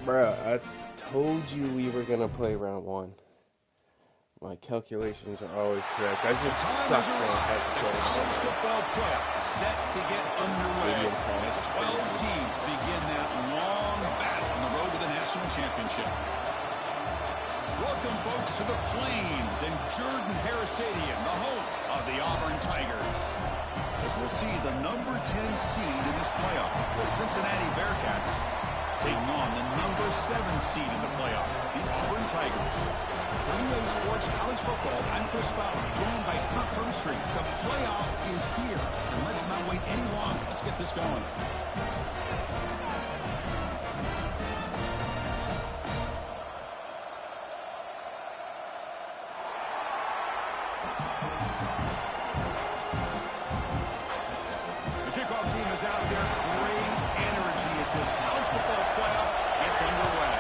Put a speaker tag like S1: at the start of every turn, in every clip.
S1: Bruh, I told you we were gonna play round one. My calculations are always correct. I just suck saying
S2: The college football playoff set to get underway as 12
S1: crazy.
S2: teams begin that long battle on the road to the national championship. Welcome, folks, to the Plains and Jordan-Hare Stadium, the home of the Auburn Tigers. As we'll see the number 10 seed in this playoff, the Cincinnati Bearcats, taking on the number 7 seed in the playoff, the Auburn Tigers. Relay Sports College Football, I'm Chris Fowler, joined by Kirk Herbstreit. The playoff is here, and let's not wait any longer. Let's get this going. The kickoff team is out there. Great energy as this college football playoff gets underway.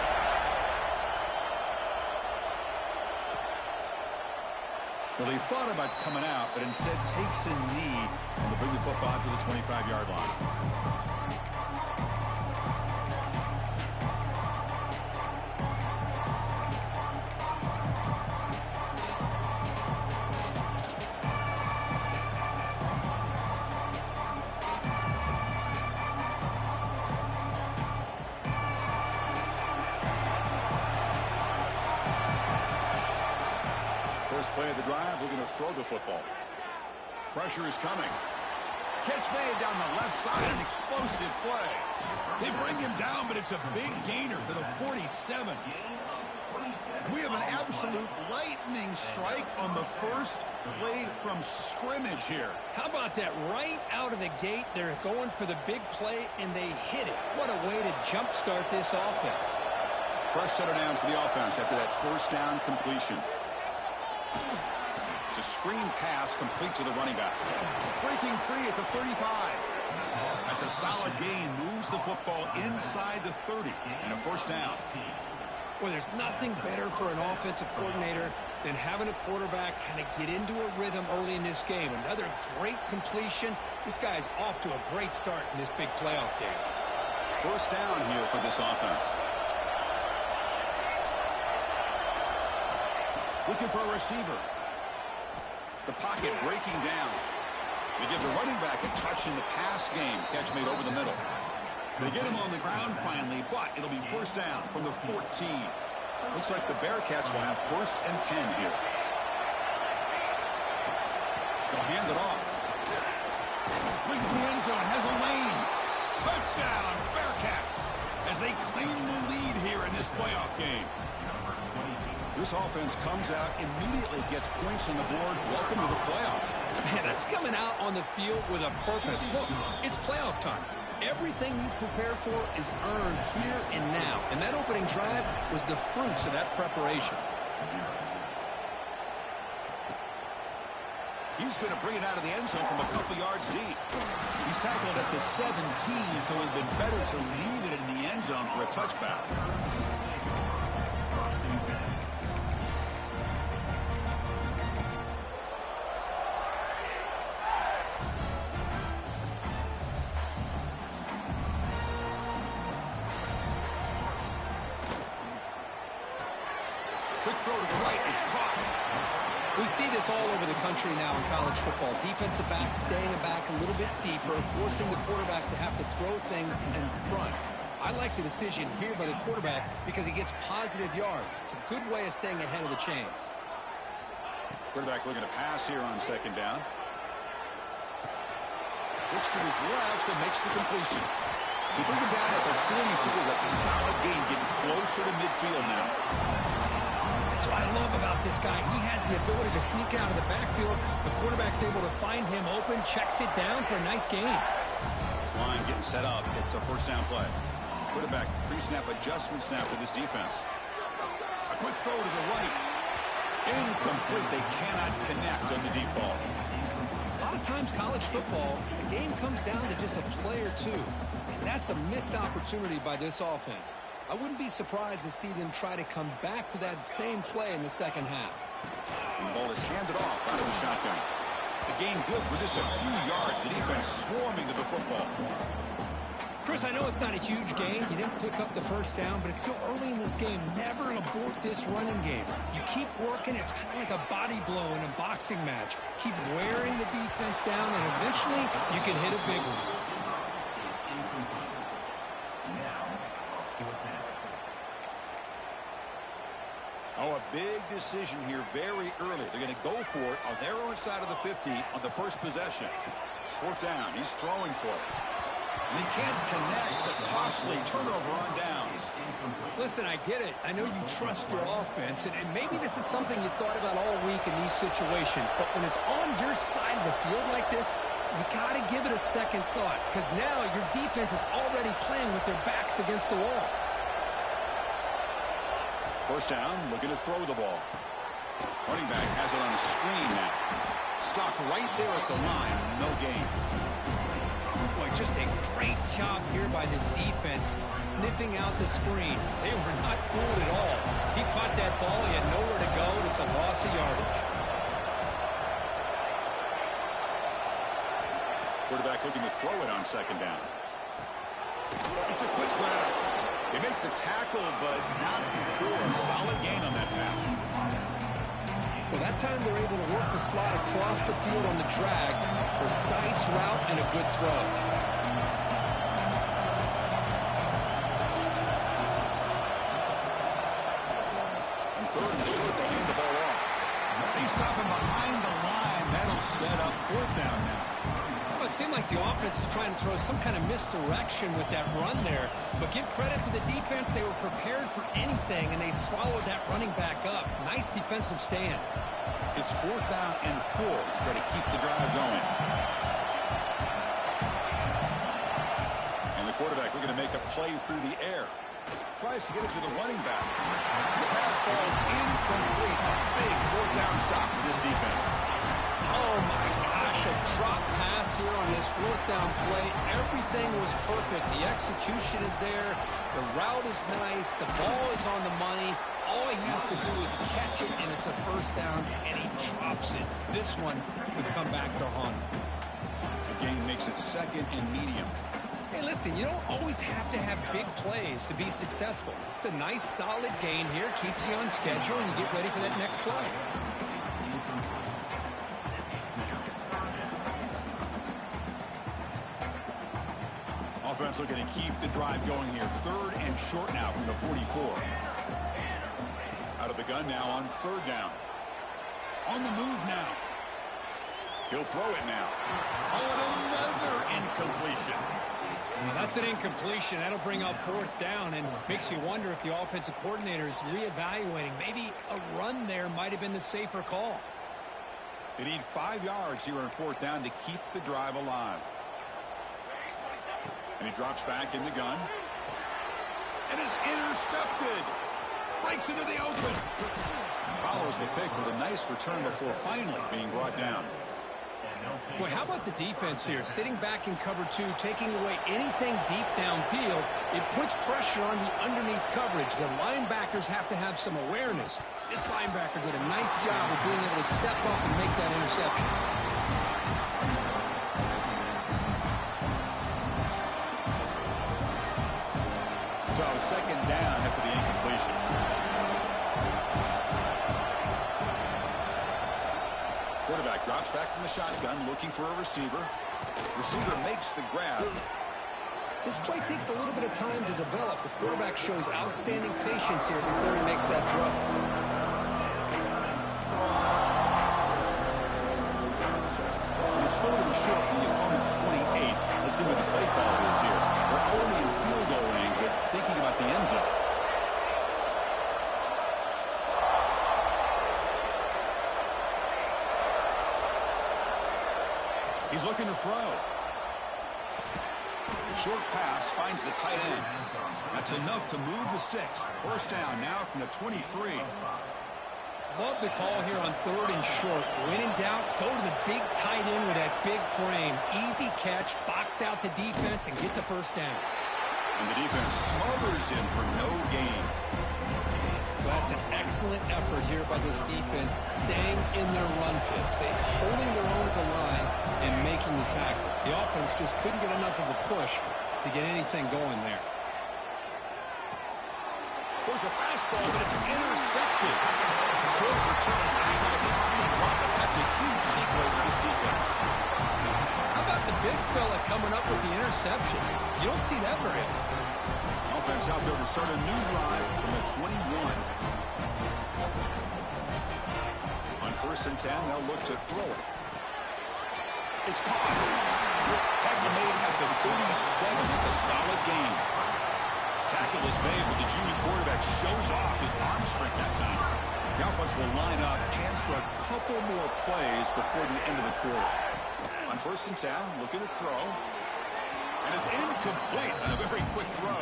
S2: Well, he thought about coming out, but instead takes a knee and will bring the football to the 25-yard line. First play of the drive, looking to throw the football. Pressure is coming. Catch made down the left side, an explosive play. They bring him down, but it's a big gainer to the 47. We have an absolute lightning strike on the first play from scrimmage here.
S3: How about that? Right out of the gate, they're going for the big play, and they hit it. What a way to jumpstart this offense.
S2: Fresh set of downs for the offense after that first down completion. It's a screen pass complete to the running back. Breaking free at the 35. That's a solid gain. Moves the football inside the 30. And a first down.
S3: Well, there's nothing better for an offensive coordinator than having a quarterback kind of get into a rhythm early in this game. Another great completion. This guy's off to a great start in this big playoff game.
S2: First down here for this offense. Looking for a receiver. The pocket breaking down. They give the running back a touch in the pass game. Catch made over the middle. They get him on the ground finally, but it'll be first down from the 14. Looks like the Bearcats will have first and 10 here. They'll hand it off. Looking for the end zone, has a lane. Touchdown, Bearcats, as they claim the lead here in this playoff game. This offense comes out, immediately gets points on the board. Welcome to the playoff.
S3: Man, that's coming out on the field with a purpose. Look, it's playoff time. Everything you prepare for is earned here and now. And that opening drive was the fruits of that preparation.
S2: He's going to bring it out of the end zone from a couple yards deep. He's tackled at the 17, so it would have been better to leave it in the end zone for a touchback. Quick throw to the right. It's caught.
S3: We see this all over the country now in college football. Defensive backs staying back a little bit deeper, forcing the quarterback to have to throw things in front. I like the decision here by the quarterback because he gets positive yards. It's a good way of staying ahead of the chains.
S2: Quarterback looking to pass here on second down. Looks to his left and makes the completion. They bring him down at the 44. That's a solid gain, getting closer to midfield now.
S3: That's what I love about this guy. He has the ability to sneak out of the backfield. The quarterback's able to find him open, checks it down for a nice gain.
S2: This line getting set up. It's a first down play. Quarterback pre-snap adjustment snap for this defense. A quick throw to the right. Incomplete. They cannot connect on the deep ball.
S3: A lot of times college football, the game comes down to just a play or two. And that's a missed opportunity by this offense. I wouldn't be surprised to see them try to come back to that same play in the second half.
S2: And the ball is handed off out of the shotgun. The gain good for just a few yards. The defense swarming to the football.
S3: Chris, I know it's not a huge gain. You didn't pick up the first down, but it's still early in this game. Never abort this running game. You keep working. It's kind of like a body blow in a boxing match. Keep wearing the defense down, and eventually you can hit a big one.
S2: Oh, a big decision here very early. They're going to go for it on their own side of the 50 on the first possession. Fourth down. He's throwing for it. And he can't connect. A costly turnover on downs.
S3: Listen, I get it. I know you trust your offense, and maybe this is something you thought about all week in these situations, but when it's on your side of the field like this, you got to give it a second thought, because now your defense is already playing with their backs against the wall.
S2: First down, looking to throw the ball. Running back has it on a screen now. Stopped right there at the line. No gain.
S3: Boy, just a great job here by this defense, sniffing out the screen. They were not fooled at all. He caught that ball. He had nowhere to go. It's a loss of yardage.
S2: Quarterback looking to throw it on second down. It's a quick grab. They make the tackle, but not before a solid gain on that pass.
S3: Well, that time they're able to work the slot across the field on the drag. Precise route and a good throw.
S2: And third and short, they hand the ball off. They stop him behind the line. That'll set up fourth down now.
S3: Well, it seemed like the offense is trying to throw some kind of misdirection with that run there. But give credit to the defense. They were prepared for anything, and they swallowed that running back up. Nice defensive stand.
S2: It's fourth down and 4 to try to keep the drive going. And the quarterback looking to make a play through the air. Tries to get it to the running back. The pass falls incomplete. A big fourth down stop for this defense.
S3: Oh, my gosh, a drop pass here on this fourth down play. Everything was perfect. The execution is there. The route is nice. The ball is on the money. All he has to do is catch it, and it's a first down, and he drops it. This one could come back to haunt him.
S2: The gain makes it second and medium.
S3: Hey, listen, you don't always have to have big plays to be successful. It's a nice, solid gain here. Keeps you on schedule, and you get ready for that next play.
S2: Offense looking to keep the drive going here. Third and short now from the 44. Out of the gun now on third down. On the move now. He'll throw it now. Oh, and another incompletion.
S3: Well, that's an incompletion. That'll bring up fourth down and makes you wonder if the offensive coordinator is reevaluating. Maybe a run there might have been the safer call.
S2: They need 5 yards here on fourth down to keep the drive alive. And he drops back in the gun. And is intercepted. Breaks into the open. Follows the pick with a nice return before finally being brought down.
S3: Boy, how about the defense here? Sitting back in cover 2, taking away anything deep downfield. It puts pressure on the underneath coverage. The linebackers have to have some awareness. This linebacker did a nice job of being able to step up and make that interception.
S2: So second down after the incompletion. Quarterback drops back from the shotgun, looking for a receiver. Receiver makes the grab.
S3: This play takes a little bit of time to develop. The quarterback shows outstanding patience here before he makes that throw.
S2: So it's third and short from the opponent's 28. Let's see what the play call is here. We're only in field goal range, but thinking about the end zone. He's looking to throw. Short pass finds the tight end. That's enough to move the sticks. First down now from the 23.
S3: Love the call here on third and short. When in doubt, go to the big tight end with that big frame. Easy catch, box out the defense, and get the first down.
S2: And the defense smothers him for no gain.
S3: That's an excellent effort here by this defense, staying in their run fits. They're holding their own at the line and making the tackle. The offense just couldn't get enough of a push to get anything going there.
S2: There's a fastball, but it's intercepted. Short return tackle against really rough, but that's a huge takeaway for this defense.
S3: How about the big fella coming up with the interception? You don't see that very often.
S2: Offense out there to start a new drive from the 21. On 1st and 10, they'll look to throw it. It's caught. Tackle made at the 37. It's a solid gain. Tackle is made, but the junior quarterback shows off his arm strength that time. The offense will line up. Chance for a couple more plays before the end of the quarter. On 1st and 10, looking to throw. And it's incomplete on a very quick throw.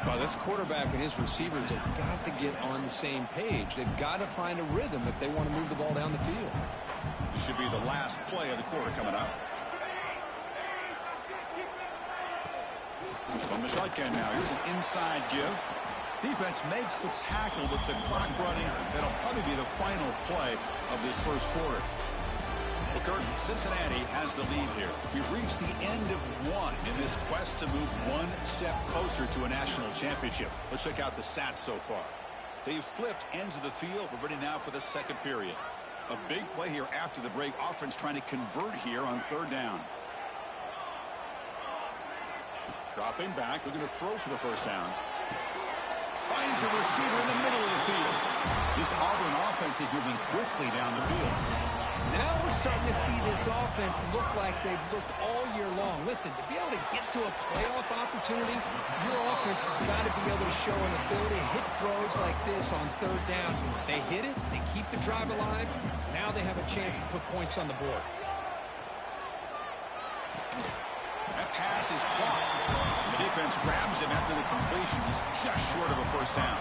S3: Well, this quarterback and his receivers have got to get on the same page. They've got to find a rhythm if they want to move the ball down the field.
S2: This should be the last play of the quarter coming up. From the shotgun now, here's an inside give. Defense makes the tackle with the clock running. That'll probably be the final play of this first quarter. Well, Kurt, Cincinnati has the lead here. We've reached the end of one in this quest to move one step closer to a national championship. Let's check out the stats so far. They've flipped ends of the field. We're ready now for the second period. A big play here after the break. Offense trying to convert here on 3rd down. Dropping back, looking to throw for the first down. Finds a receiver in the middle of the field. This Auburn offense is moving quickly down the field.
S3: Now we're starting to see this offense look like they've looked all year long. Listen, to be able to get to a playoff opportunity, your offense has got to be able to show an ability to hit throws like this on 3rd down. They hit it, they keep the drive alive. Now they have a chance to put points on the board.
S2: That pass is caught. The defense grabs him after the completion. He's just short of a first down.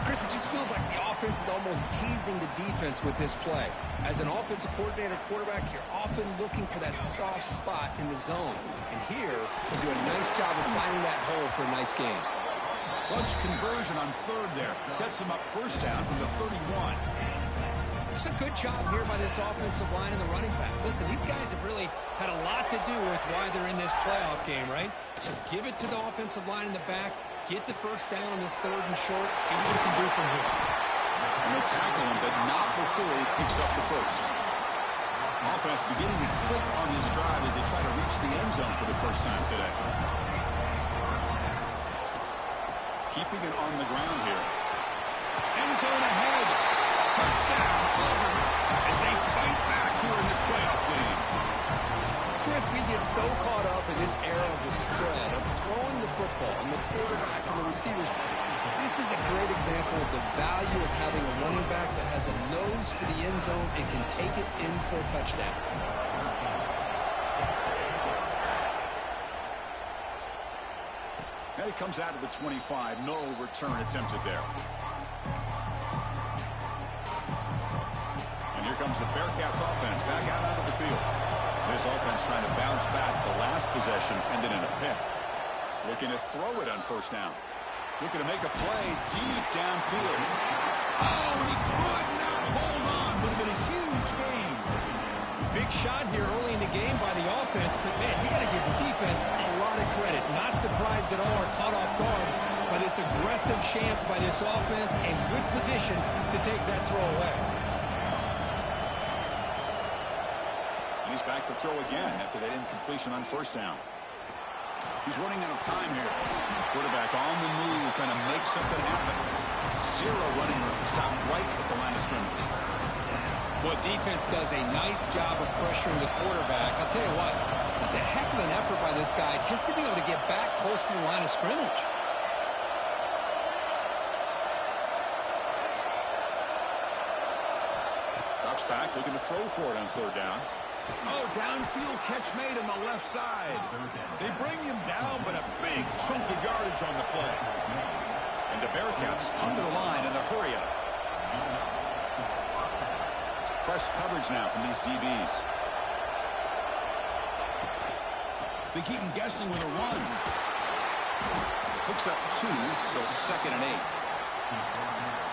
S3: Chris, it just feels like the offense is almost teasing the defense with this play. As an offensive coordinator quarterback, you're often looking for that soft spot in the zone. And here, they do a nice job of finding that hole for a nice gain.
S2: Clutch conversion on 3rd there. Sets him up first down from the 31.
S3: It's a good job here by this offensive line and the running back. Listen, these guys have really had a lot to do with why they're in this playoff game, right? So give it to the offensive line in the back. Get the first down on this 3rd and short. See what we can do from here.
S2: And they tackle him, but not before he picks up the first. Offense beginning to click on this drive as they try to reach the end zone for the first time today. Keeping it on the ground here. End zone ahead. Touchdown, Auburn, as they fight back here in this playoff game.
S3: Chris, we get so caught up in this era of the spread, of throwing the football and the quarterback and the receivers. This is a great example of the value of having a running back that has a nose for the end zone and can take it in for a touchdown.
S2: And it comes out of the 25. No return attempted there. And here comes the Bearcats offense back out onto the field. This offense trying to bounce back. The last possession ended in a pick. Looking to throw it on first down. Looking to make a play deep downfield. Oh, and he could not hold on. Would have been a huge gain.
S3: Big shot here early in the game by the offense, but man, you got to give the defense a lot of credit. Not surprised at all or caught off guard by this aggressive chance by this offense and good position to take that throw away.
S2: And he's back to throw again after that incompletion on first down. He's running out of time here. Quarterback on the move, trying to make something happen. Zero running room. Stopped right at the line of scrimmage.
S3: Well, defense does a nice job of pressuring the quarterback. I'll tell you what, it's a heck of an effort by this guy just to be able to get back close to the line of scrimmage.
S2: Drops back, looking to throw for it on third down. Oh, downfield catch made on the left side. They bring him down, but a big chunk of yardage on the play. And the Bearcats come to the line in the hurry up. Press coverage now from these DBs. They keep him guessing with a run. Hooks up 2, so it's 2nd and 8.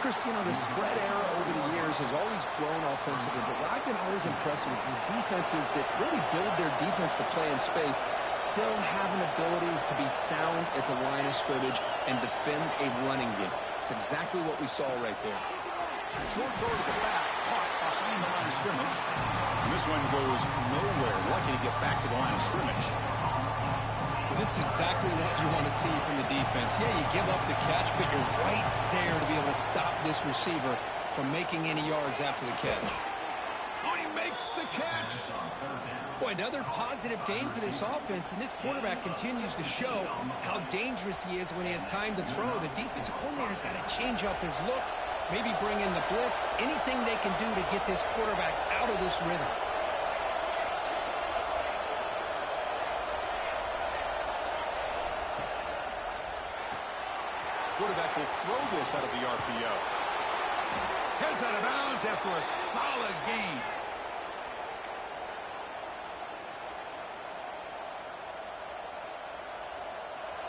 S3: Chris, the spread era over the years has always grown offensively, but what I've been always impressed with defenses that really build their defense to play in space still have an ability to be sound at the line of scrimmage and defend a running game. It's exactly what we saw right there.
S2: Short throw to the back, caught behind the line of scrimmage. And this one goes nowhere. Lucky to get back to the line of scrimmage.
S3: This is exactly what you want to see from the defense. Yeah, you give up the catch, but you're right there to be able to stop this receiver from making any yards after the catch.
S2: Oh, he makes the catch.
S3: Boy, another positive game for this offense, and this quarterback continues to show how dangerous he is when he has time to throw. The defensive coordinator's got to change up his looks, maybe bring in the blitz, anything they can do to get this quarterback out of this rhythm.
S2: Quarterback will throw this out of the RPO. Heads out of bounds after a solid gain.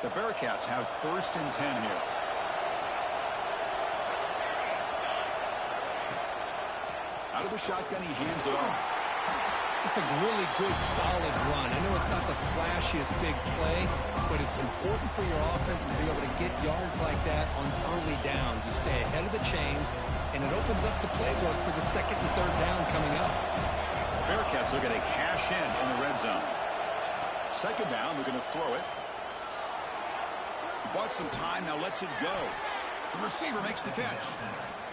S2: The Bearcats have 1st and 10 here. Out of the shotgun, he hands it off.
S3: It's a really good, solid run. I know it's not the flashiest big play, but it's important for your offense to be able to get yards like that on early downs. You stay ahead of the chains, and it opens up the playbook for the 2nd and 3rd down coming up.
S2: Bearcats looking to cash in the red zone. 2nd down, they're going to throw it. Bought some time, now lets it go. The receiver makes the catch.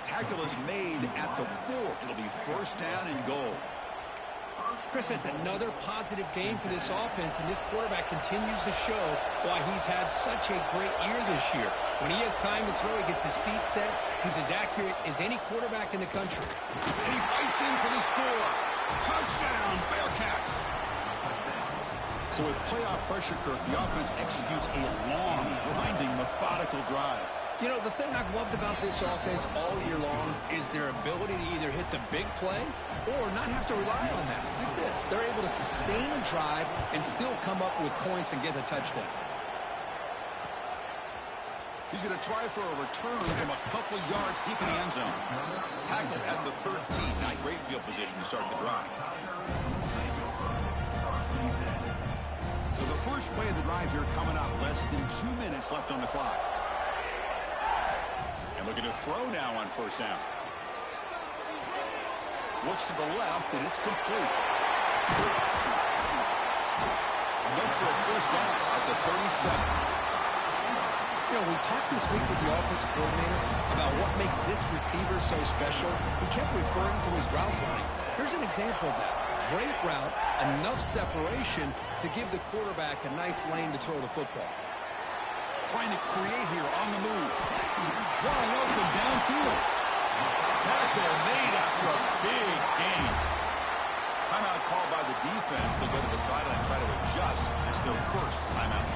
S2: Tackle is made at the 4. It'll be 1st down and goal.
S3: Chris, it's another positive game for this offense, and this quarterback continues to show why he's had such a great year this year. When he has time to throw, he gets his feet set. He's as accurate as any quarterback in the country.
S2: And he fights in for the score. Touchdown, Bearcats. So with playoff pressure, Kirk, the offense executes a long, grinding, methodical drive.
S3: You know, the thing I've loved about this offense all year long is their ability to either hit the big play or not have to rely on that. Look at this. They're able to sustain a drive and still come up with points and get a touchdown.
S2: He's going to try for a return from a couple of yards deep in the end zone. Tackle at the 13. Not great field position to start the drive. So the first play of the drive here coming up. Less than 2 minutes left on the clock. And looking to throw now on 1st down. Looks to the left, and it's complete. Enough for a 1st down at the 37.
S3: You know, we talked this week with the offensive coordinator about what makes this receiver so special. He kept referring to his route running. Here's an example of that. Great route, enough separation to give the quarterback a nice lane to throw the football.
S2: Trying to create here on the move. Wide open downfield. Tackle made after a big gain. Timeout called by the defense. They'll go to the sideline and try to adjust. It's their 1st timeout.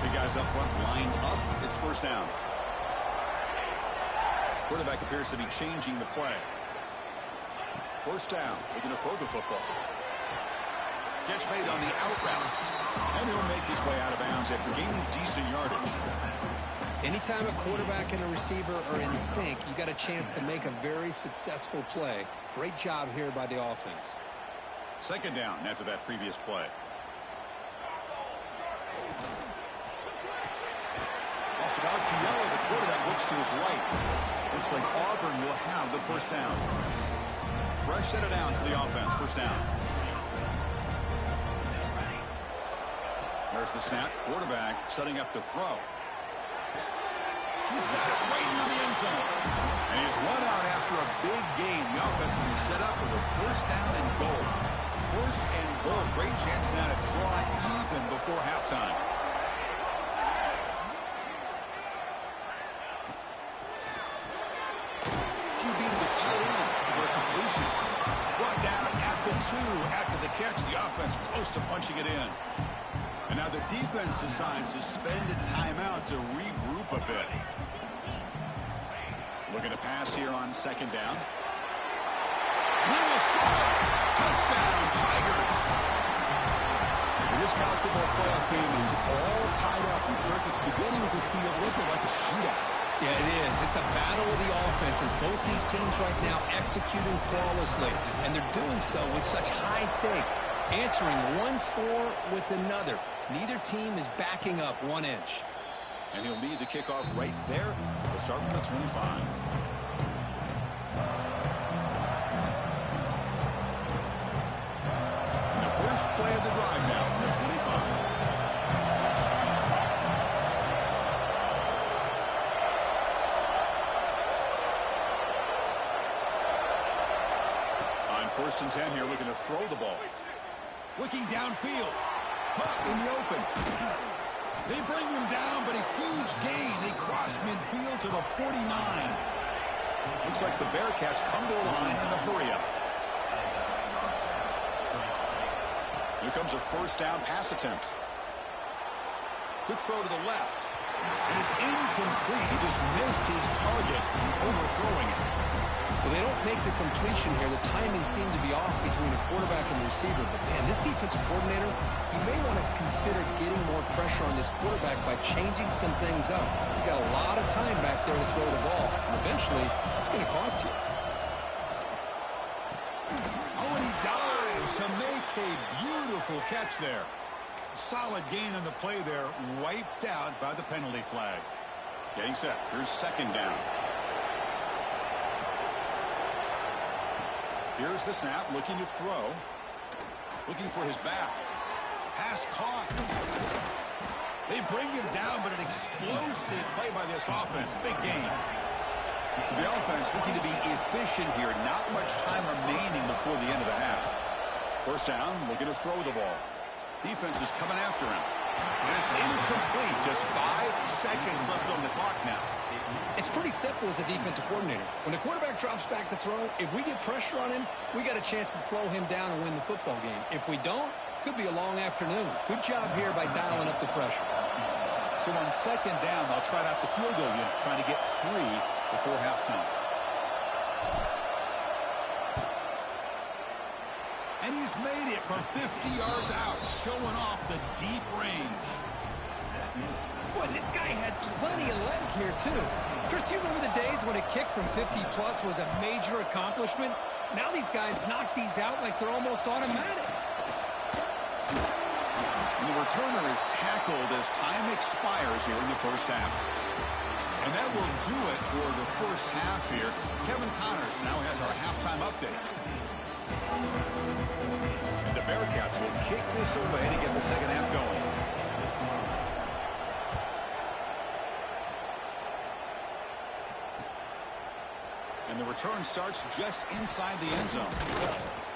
S2: Big guys up front lined up. It's 1st down. Quarterback appears to be changing the play. 1st down. Looking to throw the football. Catch made on the out route. And he'll make his way out of bounds after gaining decent yardage.
S3: Anytime a quarterback and a receiver are in sync, you got a chance to make a very successful play. Great job here by the offense.
S2: 2nd down after that previous play. Off the RPO, the quarterback looks to his right. Looks like Auburn will have the 1st down. Fresh set of downs for the offense. 1st down. There's the snap. Quarterback setting up to throw. He's got it right near the end zone. And he's run out after a big gain. The offense will be set up with a 1st down and goal. 1st and goal. Great chance now to draw even before halftime. QB to the tight end for a completion. Brought down at the 2 after the catch. The offense close to punching it in. And now the defense decides to spend a timeout to regroup a bit. Looking to pass here on 2nd down. Will score! Touchdown, Tigers! This college football playoff game is all tied up, and Kirk, it's beginning to feel a little bit like a shootout.
S3: Yeah, it is. It's a battle of the offenses. Both these teams right now executing flawlessly, and they're doing so with such high stakes, answering one score with another. Neither team is backing up 1 inch.
S2: And he'll lead the kickoff right there. We'll start from the 25. And the first play of the drive now from the 25. First and 10 here, looking to throw the ball. Looking downfield. Caught in the open. They bring him down, but a huge gain. They cross midfield to the 49. Looks like the Bearcats come to the line in the hurry-up. Here comes a first down pass attempt. Good throw to the left. And it's incomplete. He just missed his target, overthrowing it.
S3: Well, they don't make the completion here. The timing seemed to be off between a quarterback and the receiver. But, man, this defensive coordinator, he may want to consider getting more pressure on this quarterback by changing some things up. He's got a lot of time back there to throw the ball. And eventually, it's going to cost you.
S2: Oh, and he dives to make a beautiful catch there. Solid gain on the play there, wiped out by the penalty flag. Getting set. Here's second down. Here's the snap, looking to throw. Looking for his back. Pass caught. They bring him down, but an explosive play by this offense. Big gain. So the offense looking to be efficient here. Not much time remaining before the end of the half. First down, looking to throw the ball. Defense is coming after him. And it's incomplete. Just 5 seconds left on the clock now.
S3: It's pretty simple as a defensive coordinator. When the quarterback drops back to throw, if we get pressure on him, we got a chance to slow him down and win the football game. If we don't, could be a long afternoon. Good job here by dialing up the pressure.
S2: So on second down, they'll try out the field goal unit, trying to get 3 before halftime. And he's made it from 50 yards out, showing off the deep range.
S3: Boy, this guy had plenty of leg here, too. Chris, you remember the days when a kick from 50-plus was a major accomplishment? Now these guys knock these out like they're almost automatic.
S2: And the returner is tackled as time expires here in the first half. And that will do it for the first half here. Kevin Connors now has our halftime update. And the Bearcats will kick this away to get the second half going. And the return starts just inside the end zone.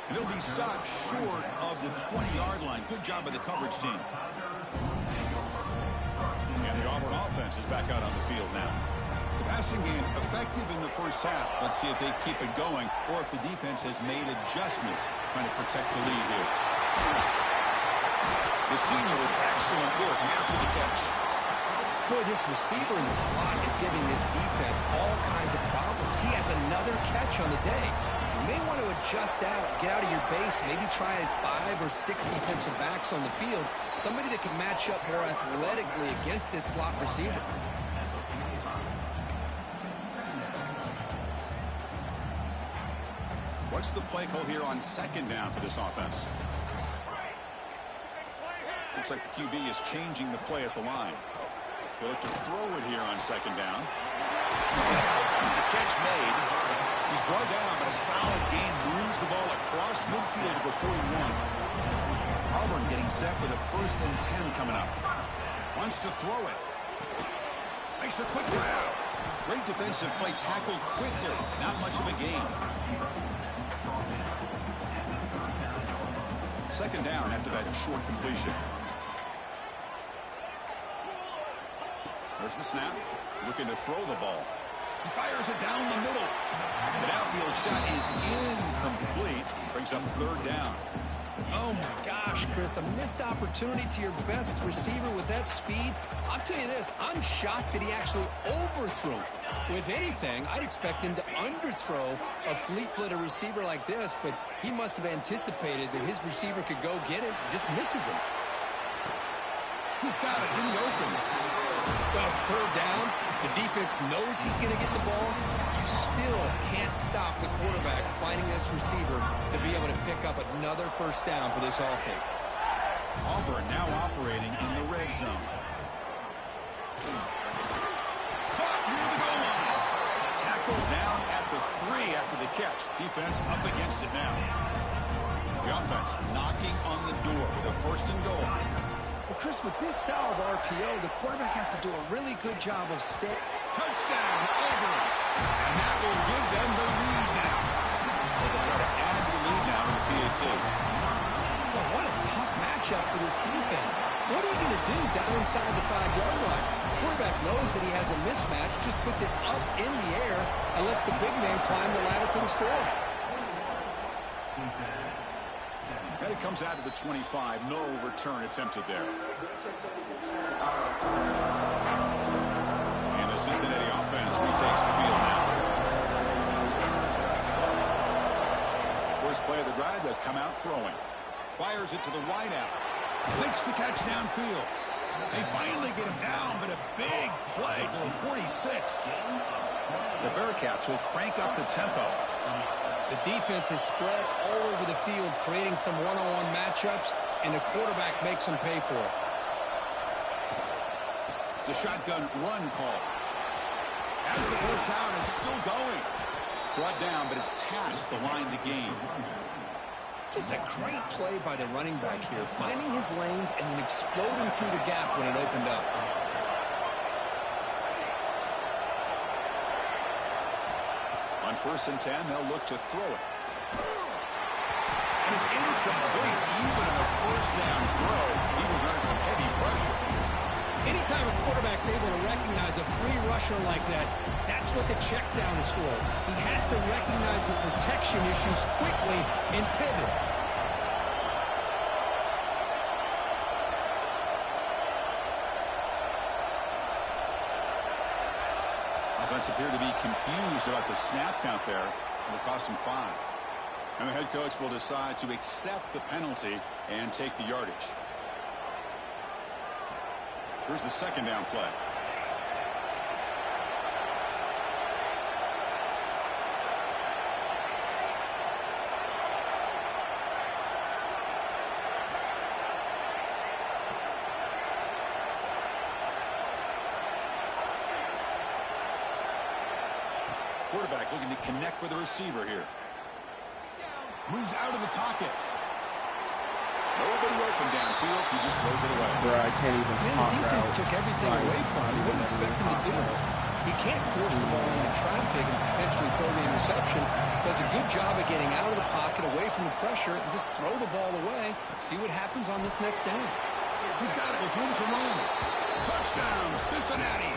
S2: And it'll be stopped short of the 20-yard line. Good job by the coverage team. And the Auburn offense is back out on the field now. The passing game effective in the first half. Let's see if they keep it going or if the defense has made adjustments trying to protect the lead here. The senior with excellent work after the catch.
S3: Boy, this receiver in the slot is giving this defense all kinds of problems. He has another catch on the day. You may want to adjust out, get out of your base, maybe try 5 or 6 defensive backs on the field, somebody that can match up more athletically against this slot receiver.
S2: What's the play call here on second down for this offense? Looks like the QB is changing the play at the line. They look to throw it here on second down. The catch made. He's brought down, but a solid gain moves the ball across midfield to the 41. Auburn getting set with a first and 10 coming up. Wants to throw it. Makes a quick grab. Great defensive play, tackled quickly. Not much of a gain. Second down after that short completion. There's the snap. Looking to throw the ball. He fires it down the middle. The downfield shot is incomplete. Brings up third down.
S3: Oh, my gosh, Chris. A missed opportunity to your best receiver with that speed. I'll tell you this. I'm shocked that he actually overthrew it. If anything, I'd expect him to underthrow a fleet-footed receiver like this, but he must have anticipated that his receiver could go get it and just misses him.
S2: He's got it in the open.
S3: Well, it's third down. The defense knows he's going to get the ball. You still can't stop the quarterback finding this receiver to be able to pick up another first down for this offense.
S2: Auburn now operating in the red zone. Caught near the goal line. Tackled down at the 3 after the catch. Defense up against it now. The offense knocking on the door with a first and goal.
S3: Well, Chris, with this style of RPO, the quarterback has to do a really good job of staying.
S2: Touchdown, Auburn. And that will give them the lead now. They'll try to add the lead now to the PAT.
S3: Well, what a tough matchup for this defense. What are you going to do down inside the 5-yard line? The quarterback knows that he has a mismatch, just puts it up in the air and lets the big man climb the ladder for the score.
S2: And it comes out to the 25. No return attempted there. And the Cincinnati offense retakes the field now. First play of the drive, they'll come out throwing. Fires it to the wideout. Makes the catch downfield. They finally get him down, but a big play to the 46. The Bearcats will crank up the tempo.
S3: The defense is spread all over the field, creating some one-on-one matchups, and the quarterback makes them pay for it.
S2: It's a shotgun run call. As the first down is still going. Brought down, but it's past the line to gain.
S3: Just a great play by the running back here, finding his lanes and then exploding through the gap when it opened up.
S2: On 1st and 10, they'll look to throw it. And it's incomplete, even in a first down throw. He was under some heavy pressure.
S3: Anytime a quarterback's able to recognize a free rusher like that, that's what the check down is for. He has to recognize the protection issues quickly and pivot.
S2: Offense appeared to be confused about the snap count there. It will cost him 5. And the head coach will decide to accept the penalty and take the yardage. Here's the second down play. Quarterback looking to connect with the receiver here. Moves out of the pocket. Nobody open downfield. He just throws it away.
S1: Bro, I can't even
S3: Man, the defense took everything away from him. What do you expect him to do? He can't force the ball into traffic and potentially throw the interception. Does a good job of getting out of the pocket, away from the pressure, and just throw the ball away. See what happens on this next down.
S2: He's got it with room to run. Touchdown, Cincinnati.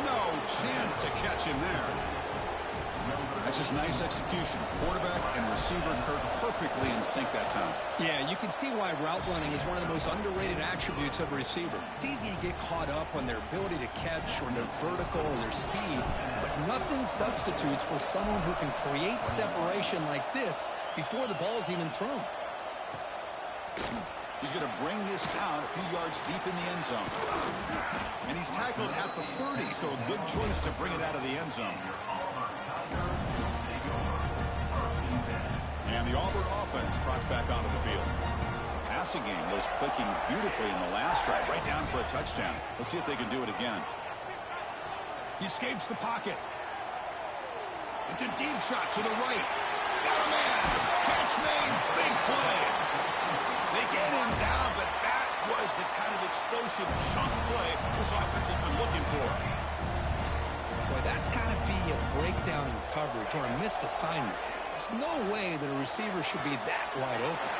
S2: No chance to catch him there. That's just nice execution. Quarterback and receiver Kirk perfectly in sync that time.
S3: Yeah, you can see why route running is one of the most underrated attributes of a receiver. It's easy to get caught up on their ability to catch or their vertical or their speed, but nothing substitutes for someone who can create separation like this before the ball's even thrown.
S2: He's going to bring this out a few yards deep in the end zone. And he's tackled at the 30, so a good choice to bring it out of the end zone. And the Auburn offense trots back onto the field. Passing game was clicking beautifully in the last drive, right down for a touchdown. Let's see if they can do it again. He escapes the pocket. It's a deep shot to the right. Got a man. Catch made. Big play. They get him down, but that was the kind of explosive chunk play this offense has been looking for.
S3: Boy, that's got to be a breakdown in coverage or a missed assignment. There's no way that a receiver should be that wide open.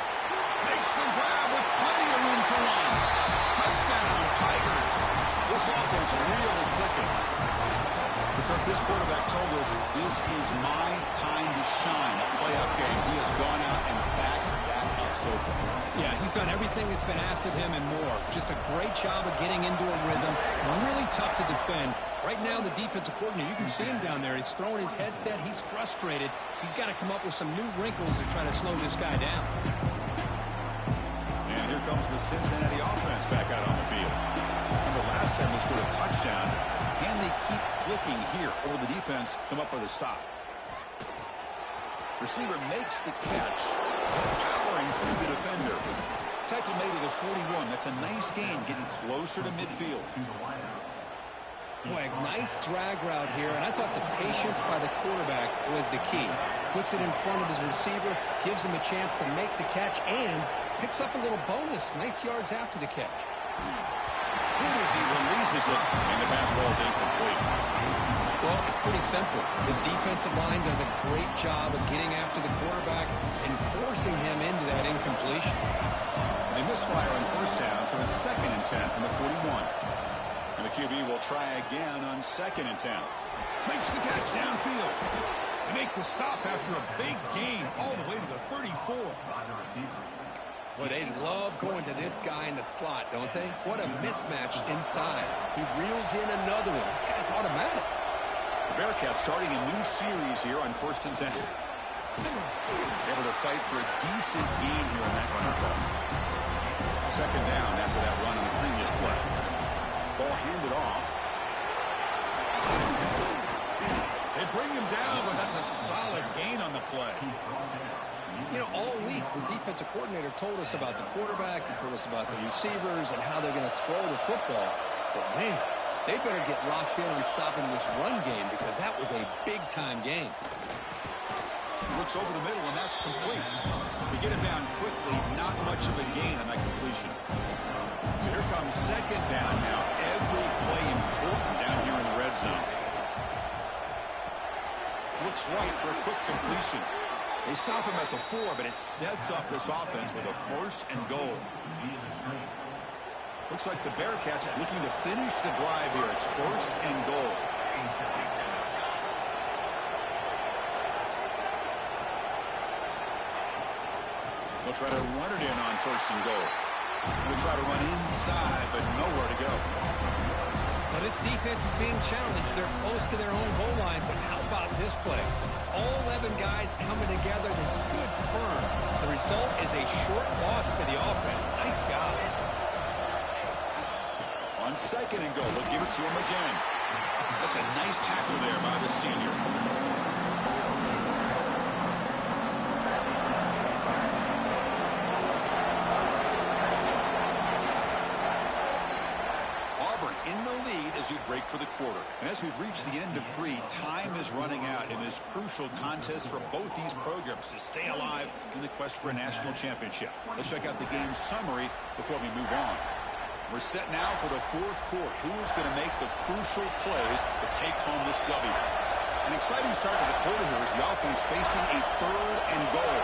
S2: Makes the grab with plenty of room to run. Touchdown, Tigers. This offense really clicking. Kirk, this quarterback told us this is my time to shine. A playoff game. He has gone out and backed that up so far.
S3: Yeah, he's done everything that's been asked of him and more. Just a great job of getting into a rhythm. Really tough to defend. Right now, the defensive coordinator, you can see him down there. He's throwing his headset. He's frustrated. He's got to come up with some new wrinkles to try to slow this guy down.
S2: And here comes the Cincinnati offense back out on the field. Remember last last time they scored a touchdown. Can they keep clicking here, or will the defense come up with a stop? Receiver makes the catch, powering through the defender. Tackle made to the 41. That's a nice gain, getting closer to midfield.
S3: Boy, a nice drag route here, and I thought the patience by the quarterback was the key. Puts it in front of his receiver, gives him a chance to make the catch, and picks up a little bonus. Nice yards after the catch.
S2: Good as he releases it, and the pass ball is incomplete.
S3: Well, it's pretty simple. The defensive line does a great job of getting after the quarterback and forcing him into that incompletion.
S2: They misfire on first down, so it's 2nd and 10 from the 41. And the QB will try again on 2nd and 10. Makes the catch downfield. They make the stop after a big gain all the way to the 34.
S3: Well, they love going to this guy in the slot, don't they? What a mismatch inside. He reels in another one. This guy's automatic.
S2: The Bearcats starting a new series here on 1st and 10. Able to fight for a decent gain here in that running play. 2nd down after that run on the previous play. Ball handed off. They bring him down, but that's a solid gain on the play.
S3: You know, all week, the defensive coordinator told us about the quarterback. He told us about the receivers and how they're going to throw the football. But, man, they better get locked in on stopping this run game because that was a big-time game.
S2: Looks over the middle, and that's complete. We get him down quickly, not much of a gain on that completion. So here comes 2nd down now. Every play important down here in the red zone. Looks right for a quick completion. They stop him at the 4, but it sets up this offense with a 1st and goal. Looks like the Bearcats looking to finish the drive here. It's 1st and goal. They'll try to run it in on 1st and goal. They'll try to run inside, but nowhere to go.
S3: Now, this defense is being challenged. They're close to their own goal line, but how about this play? All 11 guys coming together and stood firm. The result is a short loss for the offense. Nice job.
S2: On 2nd and goal, they'll give it to him again. That's a nice tackle there by the senior. In the lead as we break for the quarter. And as we reach the end of 3, time is running out in this crucial contest for both these programs to stay alive in the quest for a national championship. Let's check out the game summary before we move on. We're set now for the 4th quarter. Who is going to make the crucial plays to take home this W? An exciting start to the quarter here as the offense facing a 3rd and goal.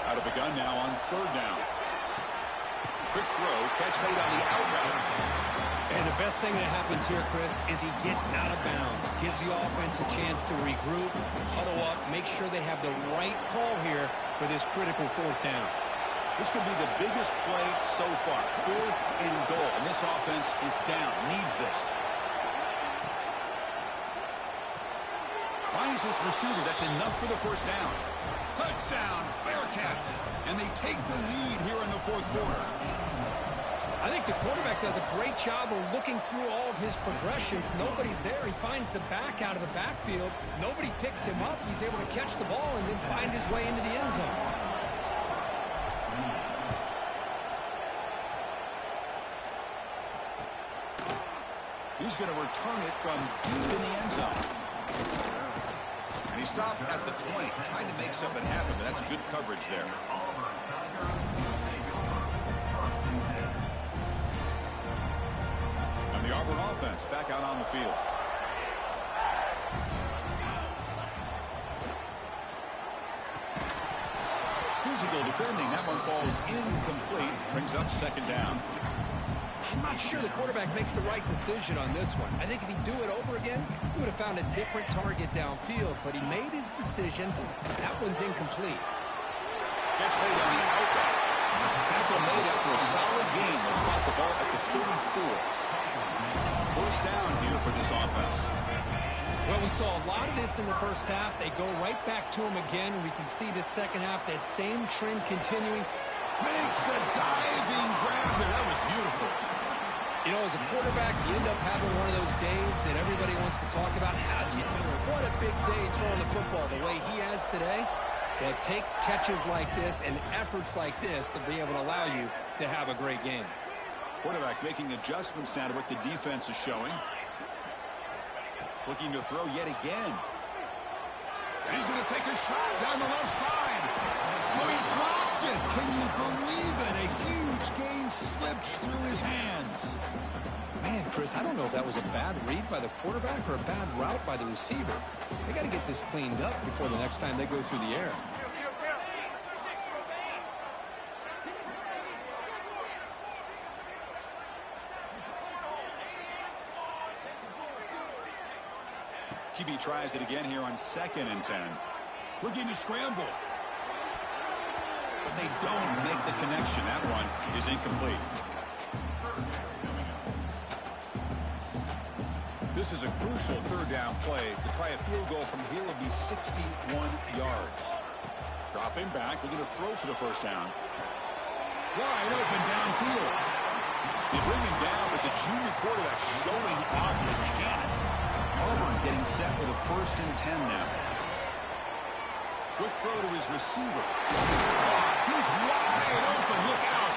S2: Out of the gun now on 3rd down. Quick throw, catch made on the out route.
S3: And the best thing that happens here, Chris, is he gets out of bounds, gives the offense a chance to regroup, huddle up, make sure they have the right call here for this critical 4th down.
S2: This could be the biggest play so far. 4th and goal, and this offense is down, needs this. Finds this receiver, that's enough for the 1st down. Touchdown, Bearcats. And they take the lead here in the 4th quarter.
S3: I think the quarterback does a great job of looking through all of his progressions. Nobody's there. He finds the back out of the backfield. Nobody picks him up. He's able to catch the ball and then find his way into the end zone.
S2: He's going to return it from deep in the end zone. And he stopped at the 20, trying to make something happen, but that's good coverage there. And the Auburn offense back out on the field. Physical defending. That one falls incomplete. Brings up 2nd down.
S3: I'm not sure the quarterback makes the right decision on this one. I think if he'd do it over again, he would have found a different target downfield, but he made his decision. That one's incomplete.
S2: Catch made on the out route. Tackle made after a solid gain. They'll spot the ball at the 34. 1st down here for this offense.
S3: Well, Well, we saw a lot of this in the first half. They go right back to him again, and we can see the second half, that same trend continuing.
S2: Makes the diving grab there. That was beautiful.
S3: You know, as a quarterback, you end up having one of those days that everybody wants to talk about. How'd you do it? What a big day throwing the football the way he has today. It takes catches like this and efforts like this to be able to allow you to have a great game.
S2: Quarterback making adjustments now to what the defense is showing. Looking to throw yet again. And he's going to take a shot down the left side. Oh, he dropped it. Can you believe it? A huge gain slips through his hands.
S3: Man, Chris, I don't know if that was a bad read by the quarterback or a bad route by the receiver. They got to get this cleaned up before the next time they go through the air.
S2: QB tries it again here on 2nd and 10. Looking to scramble. But they don't make the connection. That one is incomplete. This is a crucial third down play. To try a field goal from here would be 61 yards. Dropping back, looking to throw for the first down. Wide open downfield. They bring him down, but the junior quarterback showing off the cannon. Auburn getting set with a 1st and 10 now. Quick throw to his receiver. He's wide open. Look out.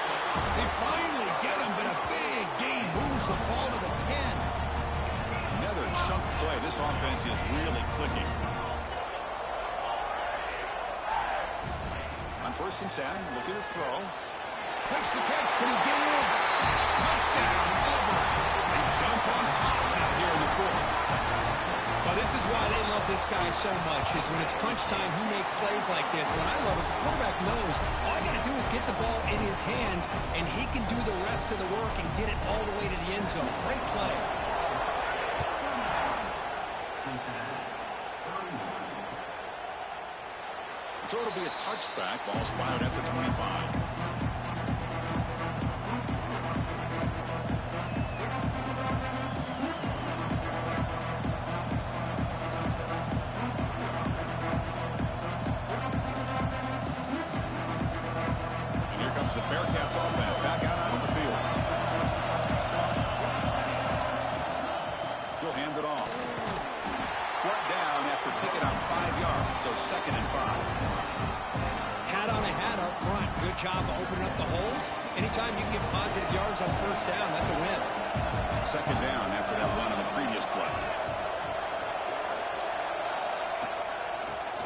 S2: They finally get him, but a big gain moves the ball to the 10. Another chunk play. This offense is really clicking. On 1st and 10, looking to throw. Makes the catch. Can he get in? Touchdown, Auburn. They jump on top now here in the 4th.
S3: Well, this is why they love this guy so much, is when it's crunch time, he makes plays like this. What I love is the quarterback knows all I got to do is get the ball in his hands, and he can do the rest of the work and get it all the way to the end zone. Great play.
S2: So it'll be a touchback. Ball spotted at the 25. The Bearcats offense back out onto the field. He'll hand it off. Brought down after picking up 5 yards, so 2nd and 5.
S3: Hat on a hat up front. Good job of opening up the holes. Anytime you can get positive yards on 1st down, that's a win.
S2: 2nd down after that run on the previous play.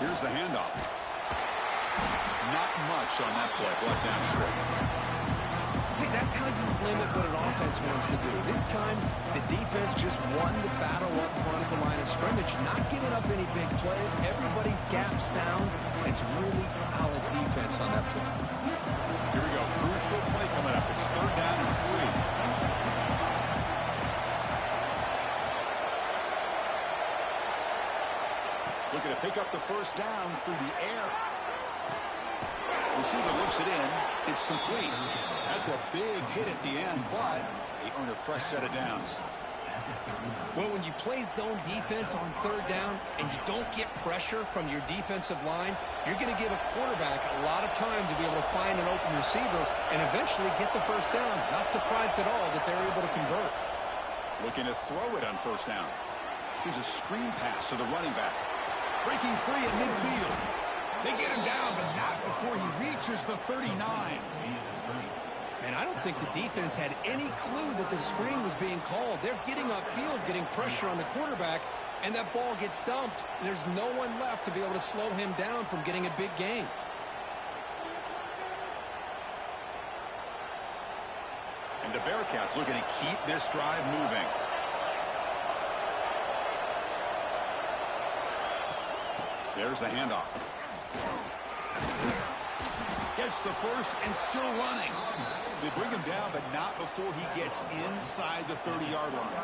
S2: Here's the handoff. Not much on that play. Brought down short.
S3: See, that's how you limit what an offense wants to do. This time, the defense just won the battle up front at the line of scrimmage, not giving up any big plays. Everybody's gap sound. It's really solid defense on that play.
S2: Here we go. Crucial play coming up. It's 3rd down and 3. Looking to pick up the 1st down through the air. Receiver looks it in. It's complete. That's a big hit at the end, but they earn a fresh set of downs.
S3: Well, when you play zone defense on 3rd down and you don't get pressure from your defensive line, you're going to give a quarterback a lot of time to be able to find an open receiver and eventually get the 1st down. Not surprised at all that they're able to convert.
S2: Looking to throw it on 1st down. Here's a screen pass to the running back. Breaking free at midfield. They get him down, but not before he reaches the 39.
S3: And I don't think the defense had any clue that the screen was being called. They're getting upfield, getting pressure on the quarterback, and that ball gets dumped. There's no one left to be able to slow him down from getting a big gain.
S2: And the Bearcats looking to keep this drive moving. There's the handoff. Gets the 1st and still running. They bring him down, but not before he gets inside the 30-yard line.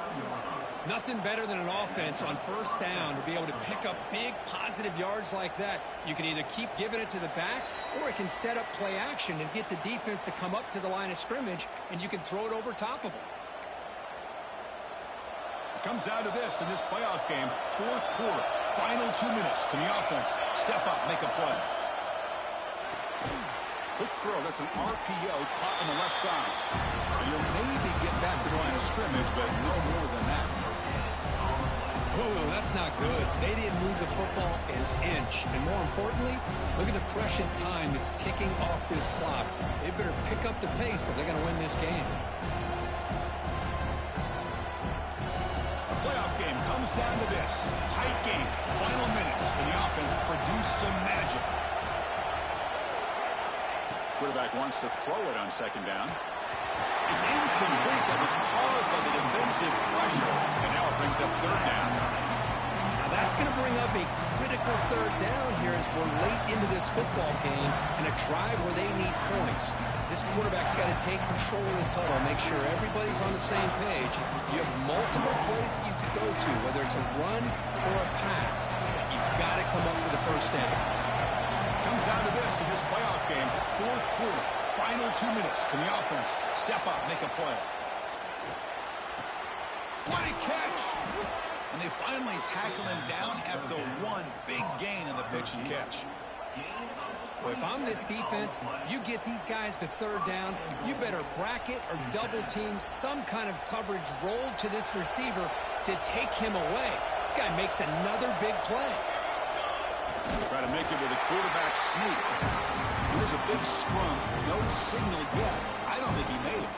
S3: Nothing better than an offense on 1st down to be able to pick up big positive yards like that. You can either keep giving it to the back, or it can set up play action and get the defense to come up to the line of scrimmage, and you can throw it over top of them.
S2: Comes down to this in this playoff game. Fourth quarter, final 2 minutes. Can the offense step up, make a play? Quick throw. That's an RPO caught on the left side. And you'll maybe get back to the line of scrimmage, but no more than that.
S3: Ooh, that's not good. They didn't move the football an inch. And more importantly, look at the precious time that's ticking off this clock. They better pick up the pace if they're going to win this game.
S2: A playoff game comes down to this. Tight game. Final minutes. Can the offense produce some magic? Quarterback wants to throw it on second down. It's incomplete. That was caused by the defensive pressure. And now it brings up third down.
S3: Now that's going to bring up a critical third down here as we're late into this football game and a drive where they need points. This quarterback's got to take control of this huddle, make sure everybody's on the same page. You have multiple plays that you could go to, whether it's a run or a pass. But you've got to come up with a first down.
S2: Comes down to this in this playoff game. Fourth quarter, final 2 minutes. Can the offense step up, make a play? What a catch! And they finally tackle him down at the one. Big gain in the pitch and catch.
S3: Well, if I'm this defense, you get these guys to third down, you better bracket or double team some kind of coverage roll to this receiver to take him away. This guy makes another big play.
S2: Try to make it with a quarterback sneak. Here's a big scrum. No signal yet. I don't think he made it.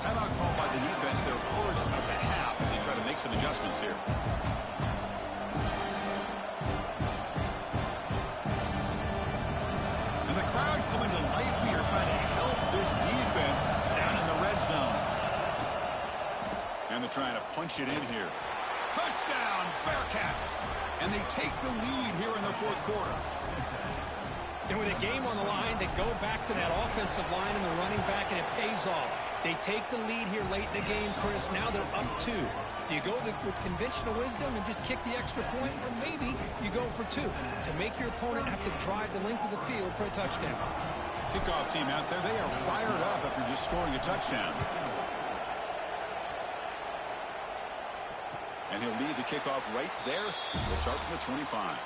S2: Timeout called by the defense, their first of the half, as he tried to make some adjustments here. And the crowd coming to life here, trying to help this defense down in the red zone. And they're trying to punch it in here. Touchdown, Bearcats! And they take the lead here in the fourth quarter.
S3: And with a game on the line, they go back to that offensive line and the running back, and it pays off. They take the lead here late in the game, Chris. Now they're up 2. Do you go with conventional wisdom and just kick the extra point? Or maybe you go for 2 to make your opponent have to drive the length of the field for a touchdown.
S2: Kickoff team out there, they are fired up after just scoring a touchdown. And he'll lead the kickoff right there. We'll start from the 25.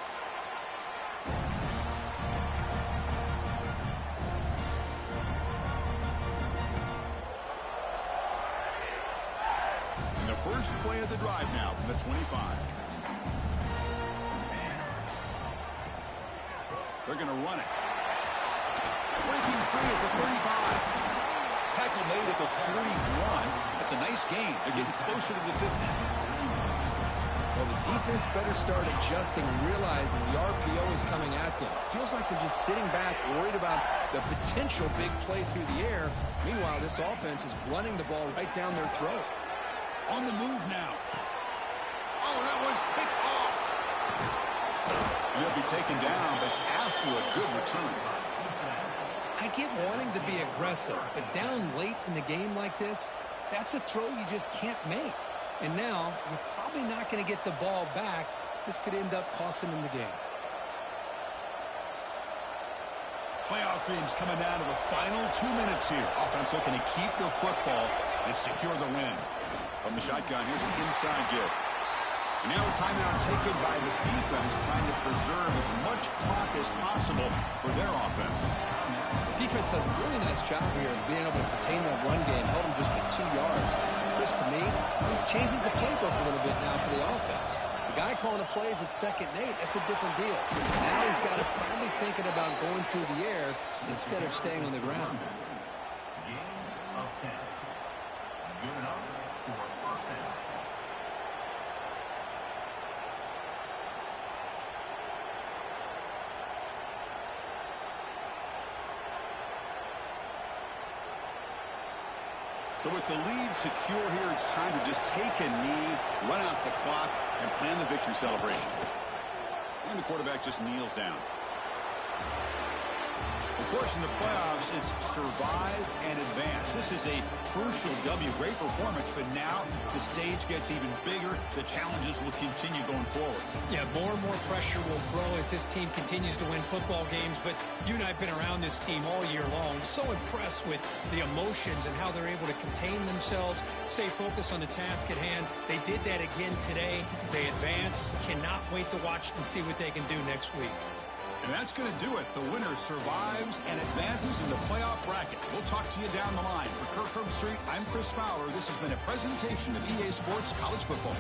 S2: And the first play of the drive now from the 25. They're going to run it. Breaking free at the 35. Tackle made at the 41. That's a nice gain. They're getting closer to the 50.
S3: Well, the defense better start adjusting and realizing the RPO is coming at them. Feels like they're just sitting back, worried about the potential big play through the air. Meanwhile, this offense is running the ball right down their throat.
S2: On the move now. Oh, that one's picked off. And he'll be taken down, but after a good return.
S3: I get wanting to be aggressive, but down late in the game like this, that's a throw you just can't make. And now, you're probably not going to get the ball back. This could end up costing them the game.
S2: Playoff teams coming down to the final 2 minutes here. Offense looking to keep the football and secure the win. From the shotgun, here's an inside give. And now a timeout taken by the defense, trying to preserve as much clock as possible for their offense.
S3: Defense does a really nice job here of being able to contain that run game, held them just to 2 yards. Chris, to me, this changes the playbook a little bit now for the offense. The guy calling the plays at 2nd and 8, that's a different deal. Now he's got to probably thinking about going through the air instead of staying on the ground.
S2: So with the lead secure here, it's time to just take a knee, run out the clock, and plan the victory celebration. And the quarterback just kneels down. Of course, in the playoffs, it's survive and advance. This is a crucial W. Great performance, but now the stage gets even bigger. The challenges will continue going forward.
S3: Yeah, more and more pressure will grow as this team continues to win football games. But you and I have been around this team all year long. So impressed with the emotions and how they're able to contain themselves, stay focused on the task at hand. They did that again today. They advance. Cannot wait to watch and see what they can do next week.
S2: And that's going to do it. The winner survives and advances in the playoff bracket. We'll talk to you down the line. For Kirk Herbstreit, I'm Chris Fowler. This has been a presentation of EA Sports College Football.